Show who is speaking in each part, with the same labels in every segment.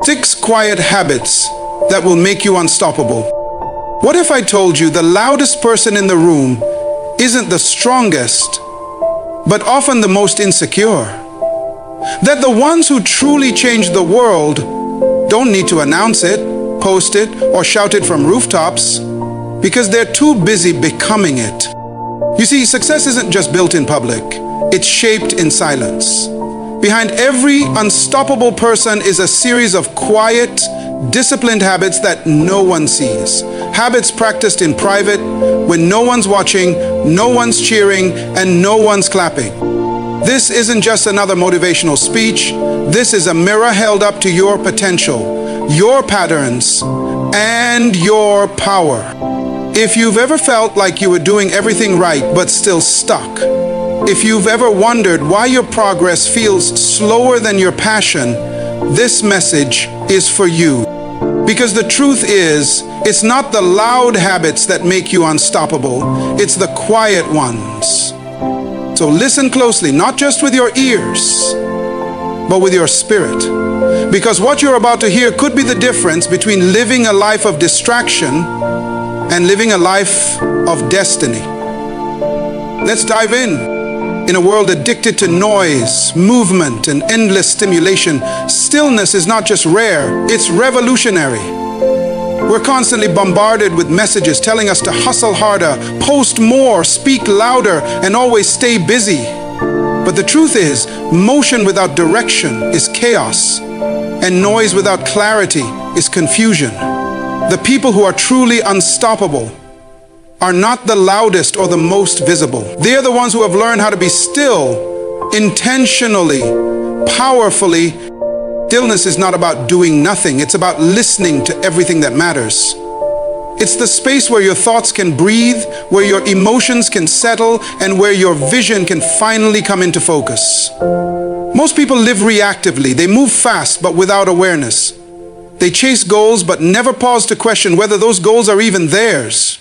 Speaker 1: 6 quiet habits that will make you unstoppable. What if I told you the loudest person in the room isn't the strongest, but often the most insecure? That the ones who truly change the world don't need to announce it, post it, or shout it from rooftops, because they're too busy becoming it. You see, success isn't just built in public, it's shaped in silence. Behind every unstoppable person is a series of quiet, disciplined habits that no one sees. Habits practiced in private, when no one's watching, no one's cheering, and no one's clapping. This isn't just another motivational speech. This is a mirror held up to your potential, your patterns, and your power. If you've ever felt like you were doing everything right but still stuck, if you've ever wondered why your progress feels slower than your passion, this message is for you. Because the truth is, it's not the loud habits that make you unstoppable, it's the quiet ones. So listen closely, not just with your ears, but with your spirit. Because what you're about to hear could be the difference between living a life of distraction and living a life of destiny. Let's dive in. In a world addicted to noise, movement, and endless stimulation, stillness is not just rare, it's revolutionary. We're constantly bombarded with messages telling us to hustle harder, post more, speak louder, and always stay busy. But the truth is, motion without direction is chaos, and noise without clarity is confusion. The people who are truly unstoppable are not the loudest or the most visible. They're the ones who have learned how to be still, intentionally, powerfully. Stillness is not about doing nothing. It's about listening to everything that matters. It's the space where your thoughts can breathe, where your emotions can settle, and where your vision can finally come into focus. Most people live reactively. They move fast, but without awareness. They chase goals, but never pause to question whether those goals are even theirs.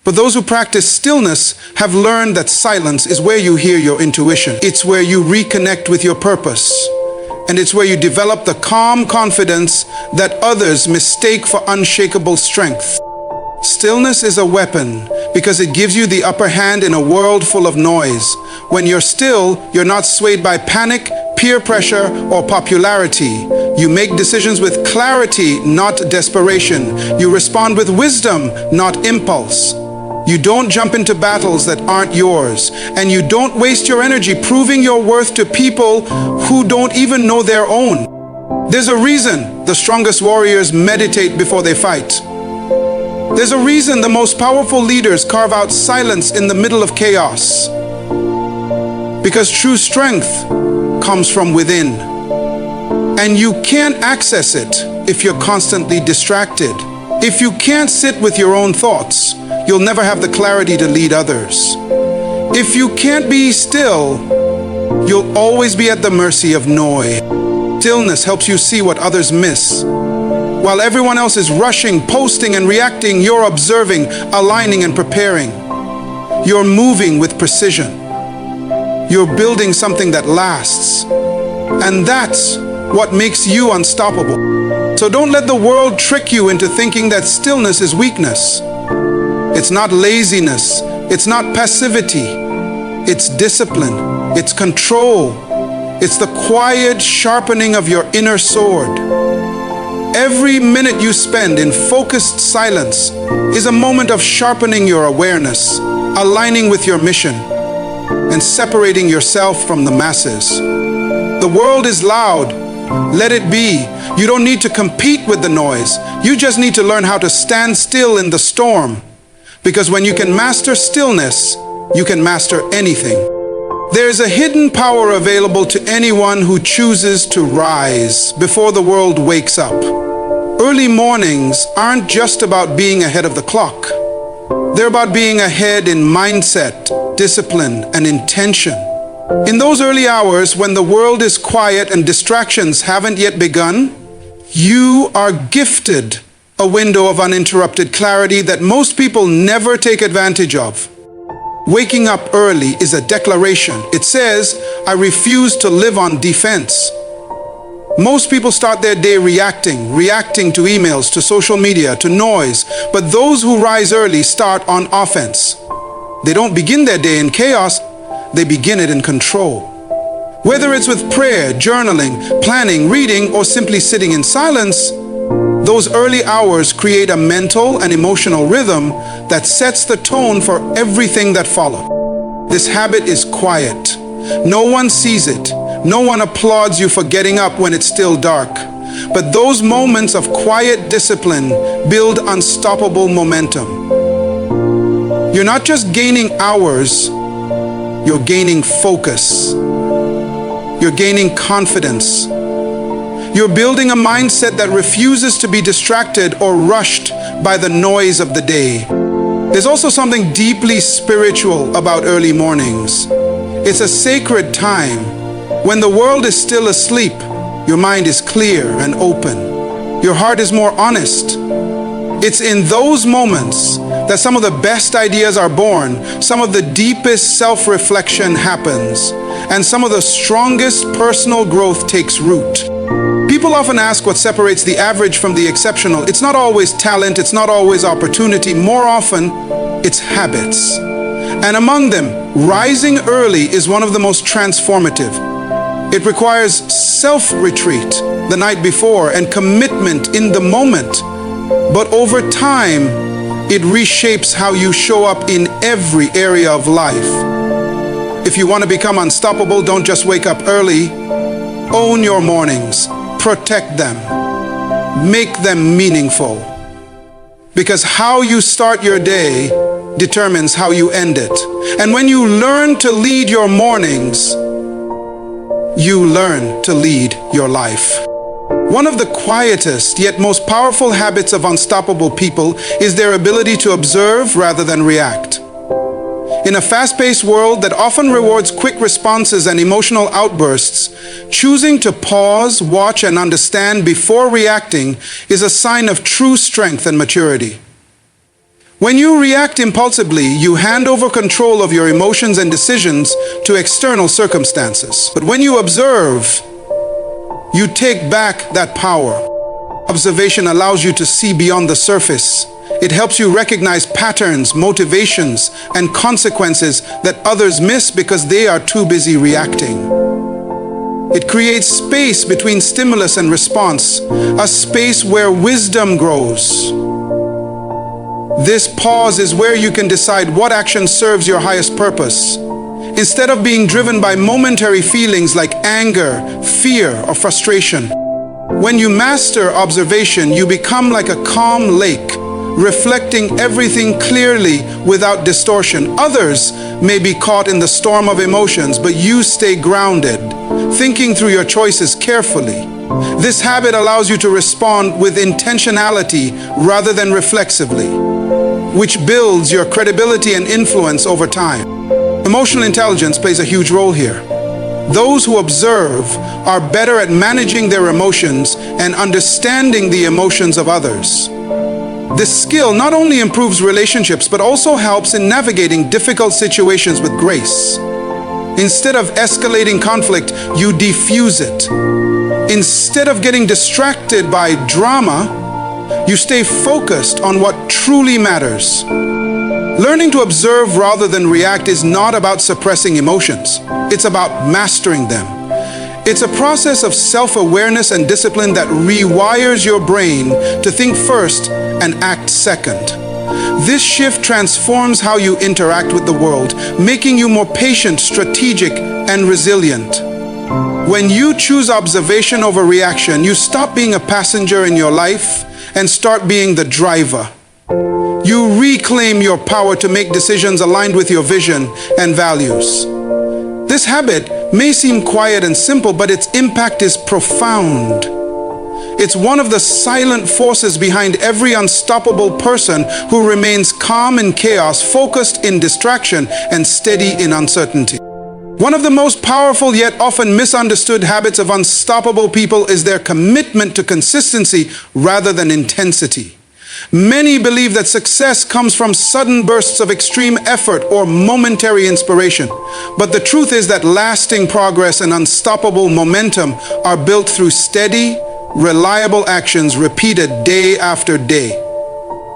Speaker 1: But those who practice stillness have learned that silence is where you hear your intuition. It's where you reconnect with your purpose. And it's where you develop the calm confidence that others mistake for unshakable strength. Stillness is a weapon because it gives you the upper hand in a world full of noise. When you're still, you're not swayed by panic, peer pressure, or popularity. You make decisions with clarity, not desperation. You respond with wisdom, not impulse. You don't jump into battles that aren't yours, and you don't waste your energy proving your worth to people who don't even know their own. There's a reason the strongest warriors meditate before they fight. There's a reason the most powerful leaders carve out silence in the middle of chaos. Because true strength comes from within, and you can't access it if you're constantly distracted. If you can't sit with your own thoughts, you'll never have the clarity to lead others. If you can't be still, you'll always be at the mercy of noise. Stillness helps you see what others miss. While everyone else is rushing, posting, and reacting, you're observing, aligning, and preparing. You're moving with precision. You're building something that lasts. And that's what makes you unstoppable. So don't let the world trick you into thinking that stillness is weakness. It's not laziness. It's not passivity. It's discipline. It's control. It's the quiet sharpening of your inner sword. Every minute you spend in focused silence is a moment of sharpening your awareness, aligning with your mission, and separating yourself from the masses. The world is loud. Let it be. You don't need to compete with the noise. You just need to learn how to stand still in the storm. Because when you can master stillness, you can master anything. There is a hidden power available to anyone who chooses to rise before the world wakes up. Early mornings aren't just about being ahead of the clock. They're about being ahead in mindset, discipline, and intention. In those early hours when the world is quiet and distractions haven't yet begun, you are gifted a window of uninterrupted clarity that most people never take advantage of. Waking up early is a declaration. It says, I refuse to live on defense. Most people start their day reacting to emails, to social media, to noise. But those who rise early start on offense. They don't begin their day in chaos, they begin it in control. Whether it's with prayer, journaling, planning, reading, or simply sitting in silence, those early hours create a mental and emotional rhythm that sets the tone for everything that follows. This habit is quiet. No one sees it. No one applauds you for getting up when it's still dark. But those moments of quiet discipline build unstoppable momentum. You're not just gaining hours, you're gaining focus. You're gaining confidence. You're building a mindset that refuses to be distracted or rushed by the noise of the day. There's also something deeply spiritual about early mornings. It's a sacred time. When the world is still asleep, your mind is clear and open. Your heart is more honest. It's in those moments that some of the best ideas are born, some of the deepest self-reflection happens, and some of the strongest personal growth takes root. People often ask what separates the average from the exceptional. It's not always talent, it's not always opportunity. More often, it's habits. And among them, rising early is one of the most transformative. It requires self-retreat the night before and commitment in the moment. But over time, it reshapes how you show up in every area of life. If you want to become unstoppable, don't just wake up early. Own your mornings. Protect them. Make them meaningful. Because how you start your day determines how you end it. And when you learn to lead your mornings, you learn to lead your life. One of the quietest yet most powerful habits of unstoppable people is their ability to observe rather than react. In a fast-paced world that often rewards quick responses and emotional outbursts, choosing to pause, watch, and understand before reacting is a sign of true strength and maturity. When you react impulsively, you hand over control of your emotions and decisions to external circumstances. But when you observe, you take back that power. Observation allows you to see beyond the surface. It helps you recognize patterns, motivations, and consequences that others miss because they are too busy reacting. It creates space between stimulus and response, a space where wisdom grows. This pause is where you can decide what action serves your highest purpose. Instead of being driven by momentary feelings like anger, fear, or frustration. When you master observation, you become like a calm lake, reflecting everything clearly without distortion. Others may be caught in the storm of emotions, but you stay grounded, thinking through your choices carefully. This habit allows you to respond with intentionality rather than reflexively, which builds your credibility and influence over time. Emotional intelligence plays a huge role here. Those who observe are better at managing their emotions and understanding the emotions of others. This skill not only improves relationships, but also helps in navigating difficult situations with grace. Instead of escalating conflict, you diffuse it. Instead of getting distracted by drama, you stay focused on what truly matters. Learning to observe rather than react is not about suppressing emotions. It's about mastering them. It's a process of self-awareness and discipline that rewires your brain to think first and act second. This shift transforms how you interact with the world, making you more patient, strategic, and resilient. When you choose observation over reaction, you stop being a passenger in your life and start being the driver. You reclaim your power to make decisions aligned with your vision and values. This habit may seem quiet and simple, but its impact is profound. It's one of the silent forces behind every unstoppable person who remains calm in chaos, focused in distraction, and steady in uncertainty. One of the most powerful yet often misunderstood habits of unstoppable people is their commitment to consistency rather than intensity. Many believe that success comes from sudden bursts of extreme effort or momentary inspiration. But the truth is that lasting progress and unstoppable momentum are built through steady, reliable actions repeated day after day.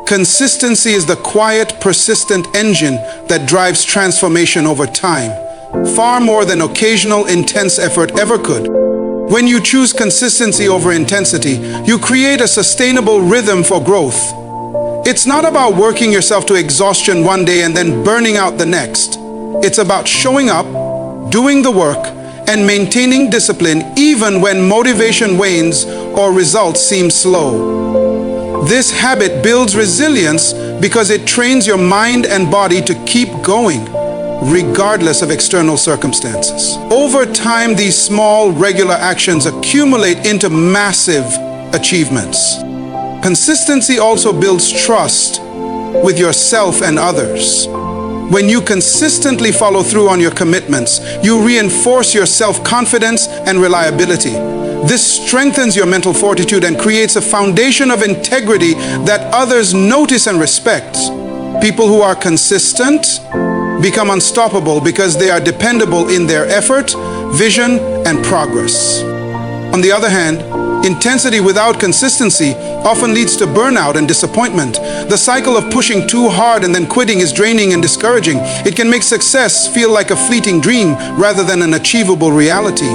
Speaker 1: Consistency is the quiet, persistent engine that drives transformation over time, far more than occasional intense effort ever could. When you choose consistency over intensity, you create a sustainable rhythm for growth. It's not about working yourself to exhaustion one day and then burning out the next. It's about showing up, doing the work, and maintaining discipline even when motivation wanes or results seem slow. This habit builds resilience because it trains your mind and body to keep going, regardless of external circumstances. Over time, these small, regular actions accumulate into massive achievements. Consistency also builds trust with yourself and others. When you consistently follow through on your commitments, you reinforce your self-confidence and reliability. This strengthens your mental fortitude and creates a foundation of integrity that others notice and respect. People who are consistent become unstoppable because they are dependable in their effort, vision, and progress. On the other hand, intensity without consistency often leads to burnout and disappointment. The cycle of pushing too hard and then quitting is draining and discouraging. It can make success feel like a fleeting dream rather than an achievable reality.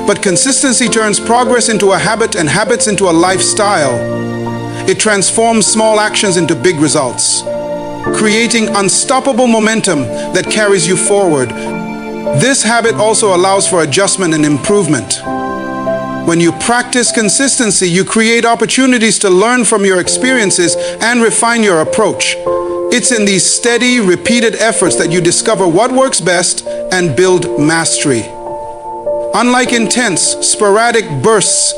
Speaker 1: But consistency turns progress into a habit and habits into a lifestyle. It transforms small actions into big results, creating unstoppable momentum that carries you forward. This habit also allows for adjustment and improvement. When you practice consistency, you create opportunities to learn from your experiences and refine your approach. It's in these steady, repeated efforts that you discover what works best and build mastery. Unlike intense, sporadic bursts,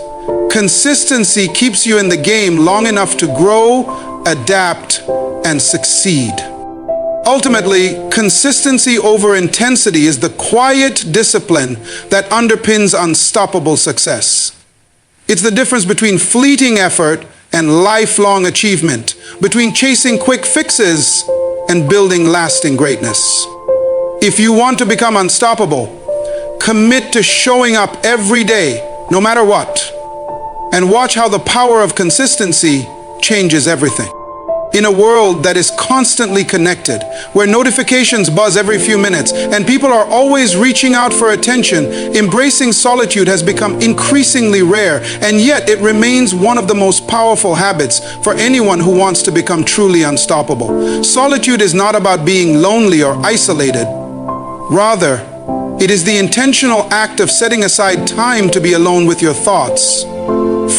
Speaker 1: consistency keeps you in the game long enough to grow, adapt, and succeed. Ultimately, consistency over intensity is the quiet discipline that underpins unstoppable success. It's the difference between fleeting effort and lifelong achievement, between chasing quick fixes and building lasting greatness. If you want to become unstoppable, commit to showing up every day, no matter what, and watch how the power of consistency changes everything. In a world that is constantly connected, where notifications buzz every few minutes and people are always reaching out for attention, embracing solitude has become increasingly rare, and yet it remains one of the most powerful habits for anyone who wants to become truly unstoppable. Solitude is not about being lonely or isolated. Rather, it is the intentional act of setting aside time to be alone with your thoughts,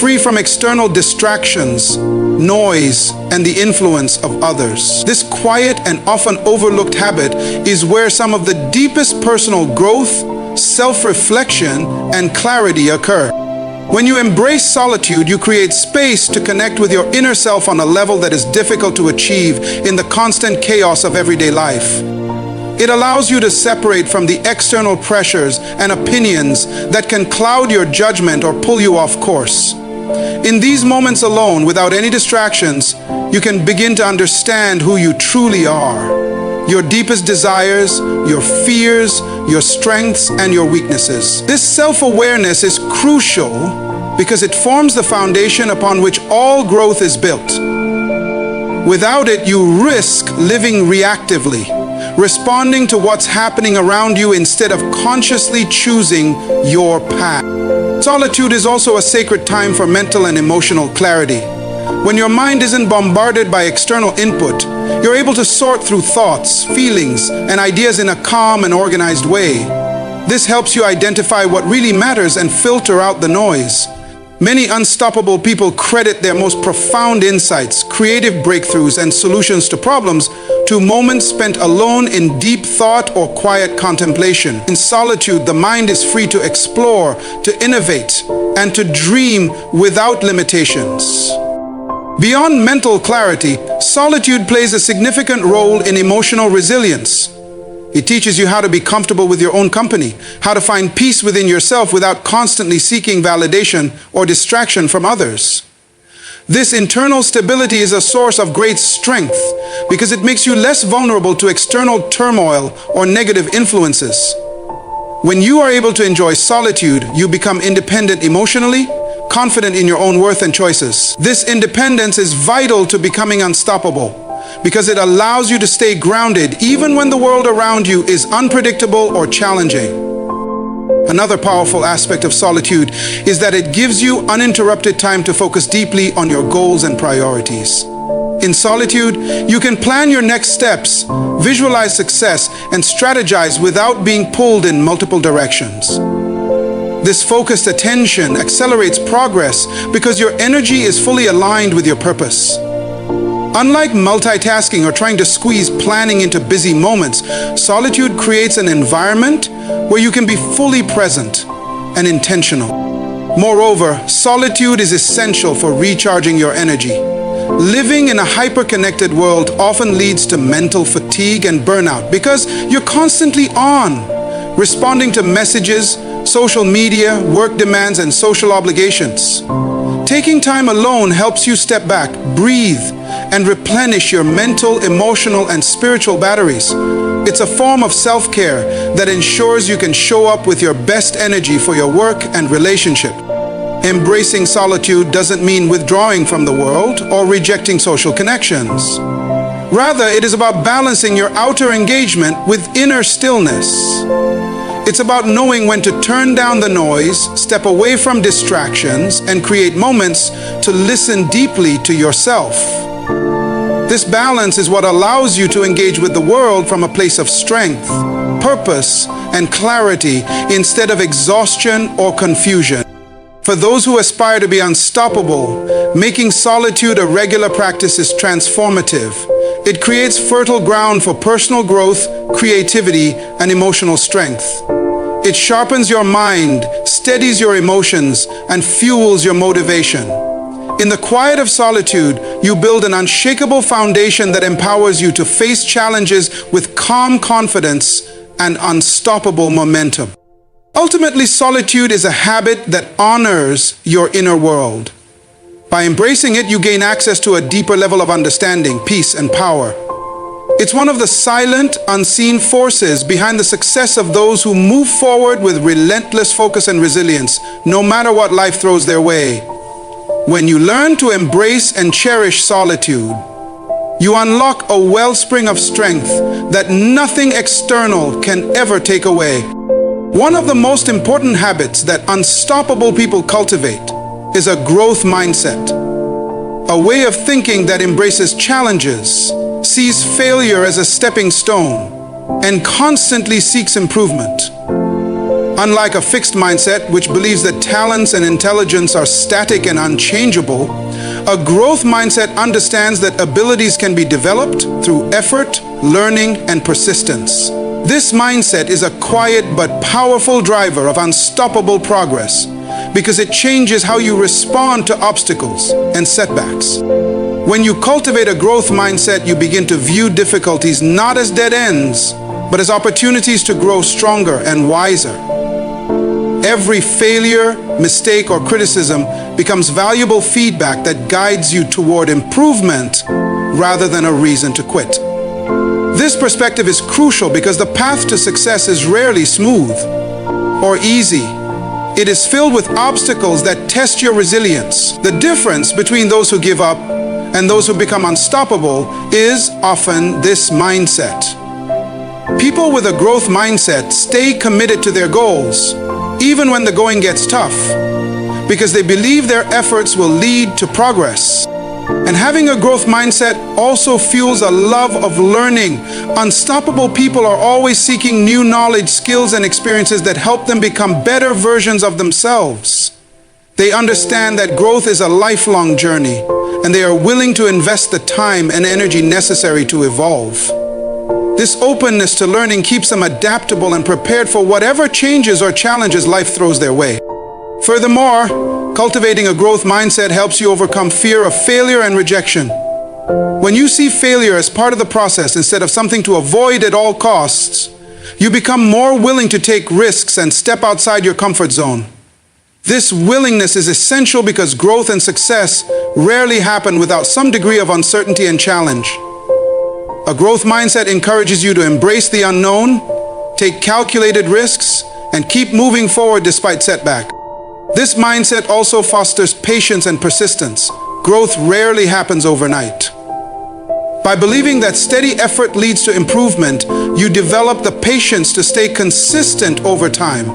Speaker 1: free from external distractions, noise, and the influence of others. This quiet and often overlooked habit is where some of the deepest personal growth, self-reflection, and clarity occur. When you embrace solitude, you create space to connect with your inner self on a level that is difficult to achieve in the constant chaos of everyday life. It allows you to separate from the external pressures and opinions that can cloud your judgment or pull you off course. In these moments alone, without any distractions, you can begin to understand who you truly are, your deepest desires, your fears, your strengths, and your weaknesses. This self-awareness is crucial because it forms the foundation upon which all growth is built. Without it, you risk living reactively, responding to what's happening around you instead of consciously choosing your path. Solitude is also a sacred time for mental and emotional clarity. When your mind isn't bombarded by external input, you're able to sort through thoughts, feelings, and ideas in a calm and organized way. This helps you identify what really matters and filter out the noise. Many unstoppable people credit their most profound insights, creative breakthroughs, and solutions to problems to moments spent alone in deep thought or quiet contemplation. In solitude, the mind is free to explore, to innovate, and to dream without limitations. Beyond mental clarity, solitude plays a significant role in emotional resilience. It teaches you how to be comfortable with your own company, how to find peace within yourself without constantly seeking validation or distraction from others. This internal stability is a source of great strength because it makes you less vulnerable to external turmoil or negative influences. When you are able to enjoy solitude, you become independent emotionally, confident in your own worth and choices. This independence is vital to becoming unstoppable because it allows you to stay grounded even when the world around you is unpredictable or challenging. Another powerful aspect of solitude is that it gives you uninterrupted time to focus deeply on your goals and priorities. In solitude, you can plan your next steps, visualize success, and strategize without being pulled in multiple directions. This focused attention accelerates progress because your energy is fully aligned with your purpose. Unlike multitasking or trying to squeeze planning into busy moments, solitude creates an environment where you can be fully present and intentional. Moreover, solitude is essential for recharging your energy. Living in a hyper-connected world often leads to mental fatigue and burnout because you're constantly on, responding to messages, social media, work demands, and social obligations. Taking time alone helps you step back, breathe, and replenish your mental, emotional, and spiritual batteries. It's a form of self-care that ensures you can show up with your best energy for your work and relationship. Embracing solitude doesn't mean withdrawing from the world or rejecting social connections. Rather, it is about balancing your outer engagement with inner stillness. It's about knowing when to turn down the noise, step away from distractions, and create moments to listen deeply to yourself. This balance is what allows you to engage with the world from a place of strength, purpose, and clarity instead of exhaustion or confusion. For those who aspire to be unstoppable, making solitude a regular practice is transformative. It creates fertile ground for personal growth, creativity, and emotional strength. It sharpens your mind, steadies your emotions, and fuels your motivation. In the quiet of solitude, you build an unshakable foundation that empowers you to face challenges with calm confidence and unstoppable momentum. Ultimately, solitude is a habit that honors your inner world. By embracing it, you gain access to a deeper level of understanding, peace, and power. It's one of the silent, unseen forces behind the success of those who move forward with relentless focus and resilience, no matter what life throws their way. When you learn to embrace and cherish solitude, you unlock a wellspring of strength that nothing external can ever take away. One of the most important habits that unstoppable people cultivate is a growth mindset, a way of thinking that embraces challenges, sees failure as a stepping stone, and constantly seeks improvement. Unlike a fixed mindset, which believes that talents and intelligence are static and unchangeable, a growth mindset understands that abilities can be developed through effort, learning, and persistence. This mindset is a quiet but powerful driver of unstoppable progress because it changes how you respond to obstacles and setbacks. When you cultivate a growth mindset, you begin to view difficulties not as dead ends, but as opportunities to grow stronger and wiser. Every failure, mistake, or criticism becomes valuable feedback that guides you toward improvement rather than a reason to quit. This perspective is crucial because the path to success is rarely smooth or easy. It is filled with obstacles that test your resilience. The difference between those who give up and those who become unstoppable is often this mindset. People with a growth mindset stay committed to their goals, even when the going gets tough, because they believe their efforts will lead to progress. And having a growth mindset also fuels a love of learning. Unstoppable people are always seeking new knowledge, skills, and experiences that help them become better versions of themselves. They understand that growth is a lifelong journey, and they are willing to invest the time and energy necessary to evolve. This openness to learning keeps them adaptable and prepared for whatever changes or challenges life throws their way. Furthermore, cultivating a growth mindset helps you overcome fear of failure and rejection. When you see failure as part of the process instead of something to avoid at all costs, you become more willing to take risks and step outside your comfort zone. This willingness is essential because growth and success rarely happen without some degree of uncertainty and challenge. A growth mindset encourages you to embrace the unknown, take calculated risks, and keep moving forward despite setback. This mindset also fosters patience and persistence. Growth rarely happens overnight. By believing that steady effort leads to improvement, you develop the patience to stay consistent over time,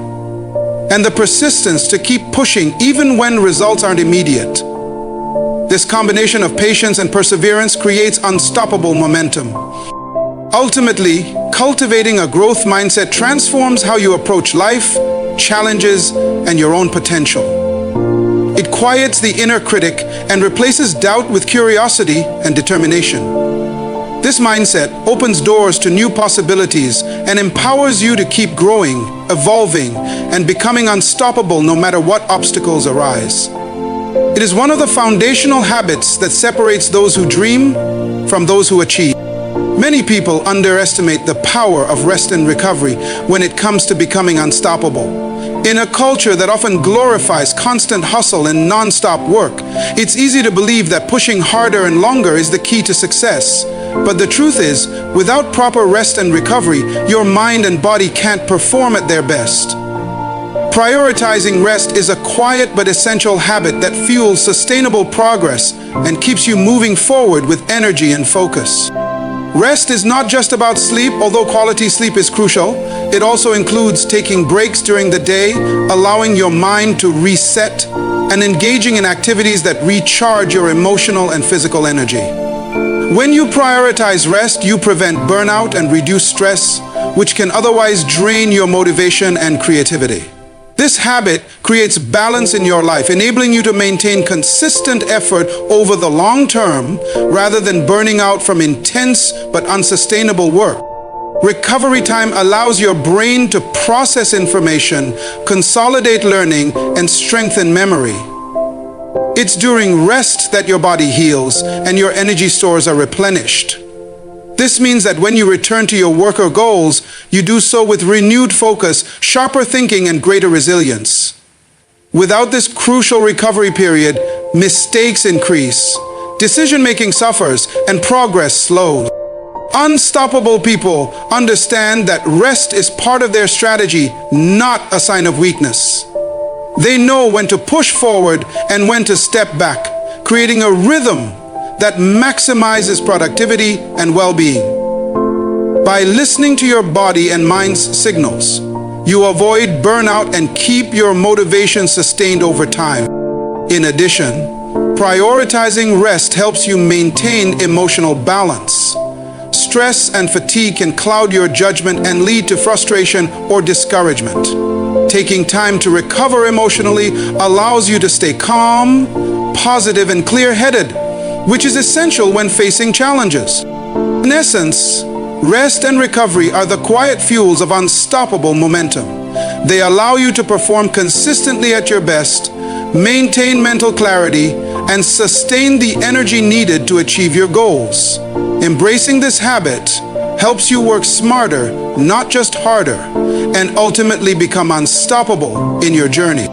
Speaker 1: and the persistence to keep pushing even when results aren't immediate. This combination of patience and perseverance creates unstoppable momentum. Ultimately, cultivating a growth mindset transforms how you approach life, challenges, and your own potential. It quiets the inner critic and replaces doubt with curiosity and determination. This mindset opens doors to new possibilities and empowers you to keep growing, evolving, and becoming unstoppable no matter what obstacles arise. It is one of the foundational habits that separates those who dream from those who achieve. Many people underestimate the power of rest and recovery when it comes to becoming unstoppable. In a culture that often glorifies constant hustle and non-stop work, it's easy to believe that pushing harder and longer is the key to success. But the truth is, without proper rest and recovery, your mind and body can't perform at their best. Prioritizing rest is a quiet but essential habit that fuels sustainable progress and keeps you moving forward with energy and focus. Rest is not just about sleep, although quality sleep is crucial. It also includes taking breaks during the day, allowing your mind to reset, and engaging in activities that recharge your emotional and physical energy. When you prioritize rest, you prevent burnout and reduce stress, which can otherwise drain your motivation and creativity. This habit creates balance in your life, enabling you to maintain consistent effort over the long term rather than burning out from intense but unsustainable work. Recovery time allows your brain to process information, consolidate learning, and strengthen memory. It's during rest that your body heals and your energy stores are replenished. This means that when you return to your work or goals, you do so with renewed focus, sharper thinking, and greater resilience. Without this crucial recovery period, mistakes increase, decision-making suffers, and progress slows. Unstoppable people understand that rest is part of their strategy, not a sign of weakness. They know when to push forward and when to step back, creating a rhythm that maximizes productivity and well-being. By listening to your body and mind's signals, you avoid burnout and keep your motivation sustained over time. In addition, prioritizing rest helps you maintain emotional balance. Stress and fatigue can cloud your judgment and lead to frustration or discouragement. Taking time to recover emotionally allows you to stay calm, positive, and clear-headed, which is essential when facing challenges. In essence, rest and recovery are the quiet fuels of unstoppable momentum. They allow you to perform consistently at your best, maintain mental clarity, and sustain the energy needed to achieve your goals. Embracing this habit helps you work smarter, not just harder, and ultimately become unstoppable in your journey.